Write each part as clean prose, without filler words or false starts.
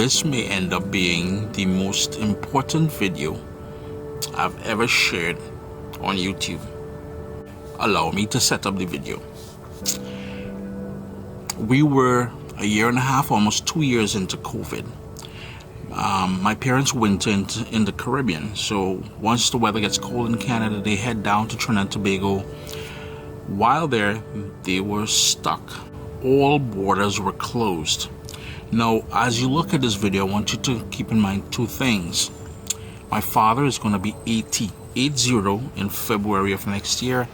this may end up being the most important video I've ever shared on YouTube. Allow me to set up the video. We were a year and a half, almost 2 years into COVID. My parents went in the Caribbean, so once the weather gets cold in Canada, they head down to Trinidad and Tobago. While there, they were stuck. All borders were closed. Now, as you look at this video, I want you to keep in mind two things. My father is going to be 80 in February of next year.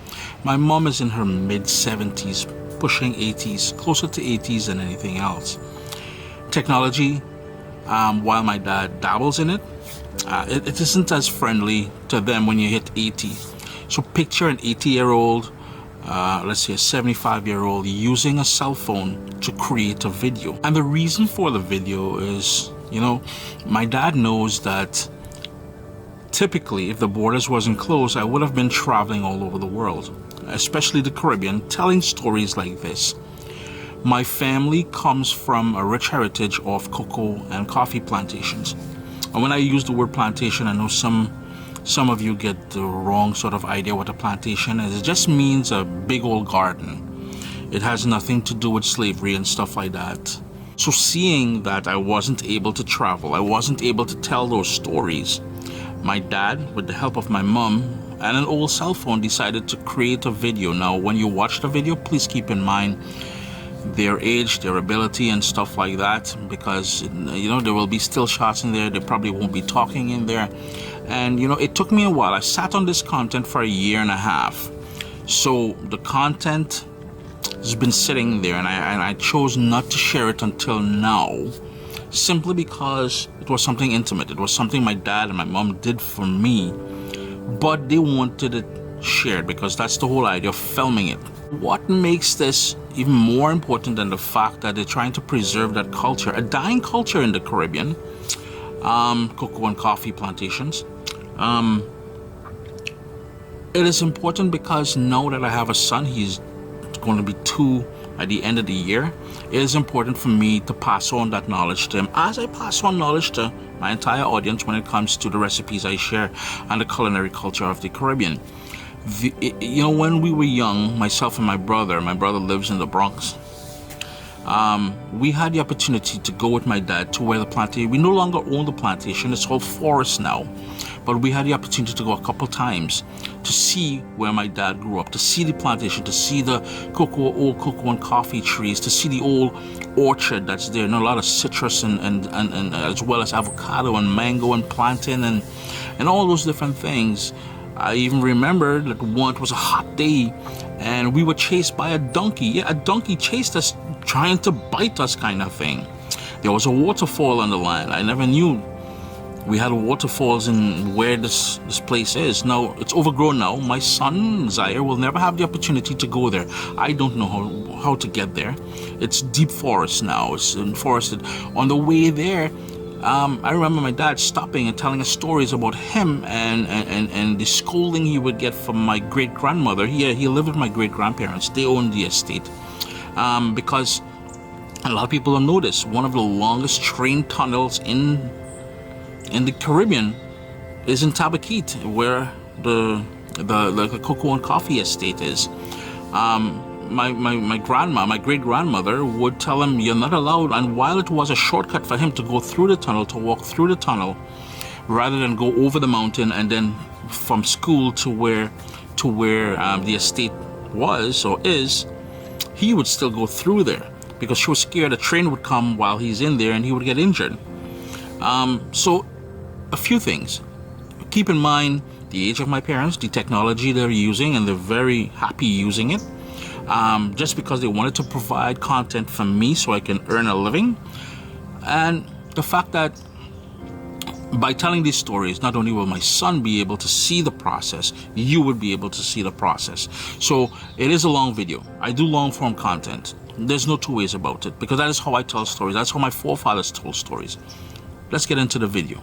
My mom is in her mid-70s, pushing 80s, closer to 80s than anything else. Technology, while my dad dabbles in it, it isn't as friendly to them when you hit 80. So picture an 80-year-old, let's say a 75-year-old, using a cell phone to create a video. And the reason for the video is, my dad knows that typically, if the borders wasn't closed, I would have been traveling all over the world, especially the Caribbean, telling stories like this. My family comes from a rich heritage of cocoa and coffee plantations. And when I use the word plantation, I know some of you get the wrong sort of idea what a plantation is. It just means a big old garden. It has nothing to do with slavery and stuff like that. So seeing that I wasn't able to travel, I wasn't able to tell those stories, my dad, with the help of my mom and an old cell phone, decided to create a video. Now, when you watch the video, please keep in mind their age, their ability and stuff like that, because there will be still shots in there. They probably won't be talking in there. And it took me a while. I sat on this content for a year and a half. So the content has been sitting there, and I chose not to share it until now, simply because it was something intimate. It was something my dad and my mom did for me, but they wanted it shared because that's the whole idea of filming it. What makes this even more important than the fact that they're trying to preserve that culture, a dying culture in the Caribbean, cocoa and coffee plantations. It is important because now that I have a son, he's going to be 2 at the end of the year. It is important for me to pass on that knowledge to him, as I pass on knowledge to my entire audience when it comes to the recipes I share and the culinary culture of the Caribbean. When we were young, myself and my brother lives in the Bronx. We had the opportunity to go with my dad to where the plantation, we no longer own the plantation, it's all forest now, but we had the opportunity to go a couple times to see where my dad grew up, to see the plantation, to see the old cocoa and coffee trees, to see the old orchard that's there, and a lot of citrus and as well as avocado and mango and plantain and all those different things. I even remember that it was a hot day and we were chased by a donkey. Yeah, a donkey chased us, trying to bite us kind of thing. There was a waterfall on the line. I never knew we had waterfalls in where this place is. Now, it's overgrown now. My son, Zaire, will never have the opportunity to go there. I don't know how to get there. It's deep forest now. It's forested. On the way there, I remember my dad stopping and telling us stories about him and the scolding he would get from my great-grandmother. He lived with my great-grandparents. They owned the estate. Because a lot of people don't know this, one of the longest train tunnels in the Caribbean is in Tabaquite, where the cocoa and coffee estate is. My grandma, my great-grandmother, would tell him, you're not allowed. And while it was a shortcut for him to go through the tunnel, to walk through the tunnel, rather than go over the mountain and then from school to where the estate was or is, he would still go through there because she was scared a train would come while he's in there and he would get injured. So a few things. Keep in mind the age of my parents, the technology they're using, and they're very happy using it. Just because they wanted to provide content for me so I can earn a living. And the fact that by telling these stories, not only will my son be able to see the process, you would be able to see the process. So it is a long video. I do long form content. There's no two ways about it, because that is how I tell stories. That's how my forefathers told stories. Let's get into the video.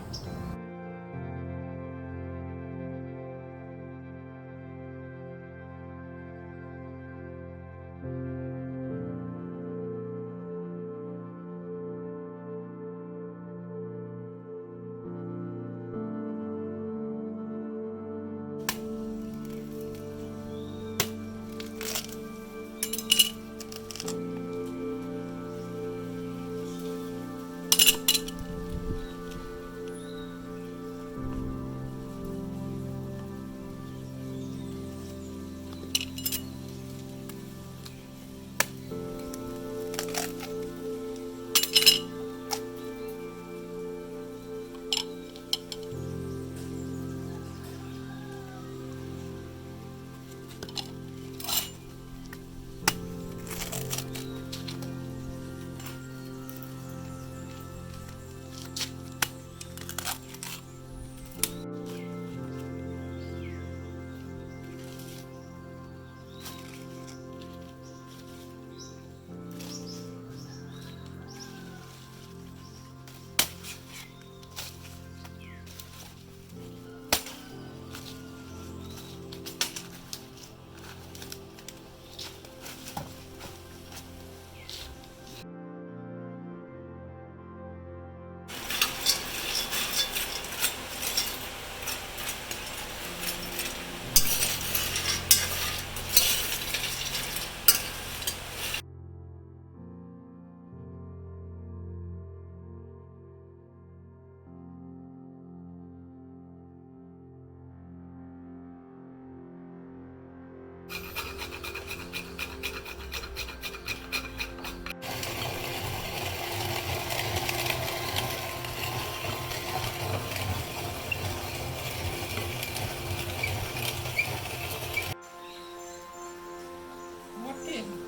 active.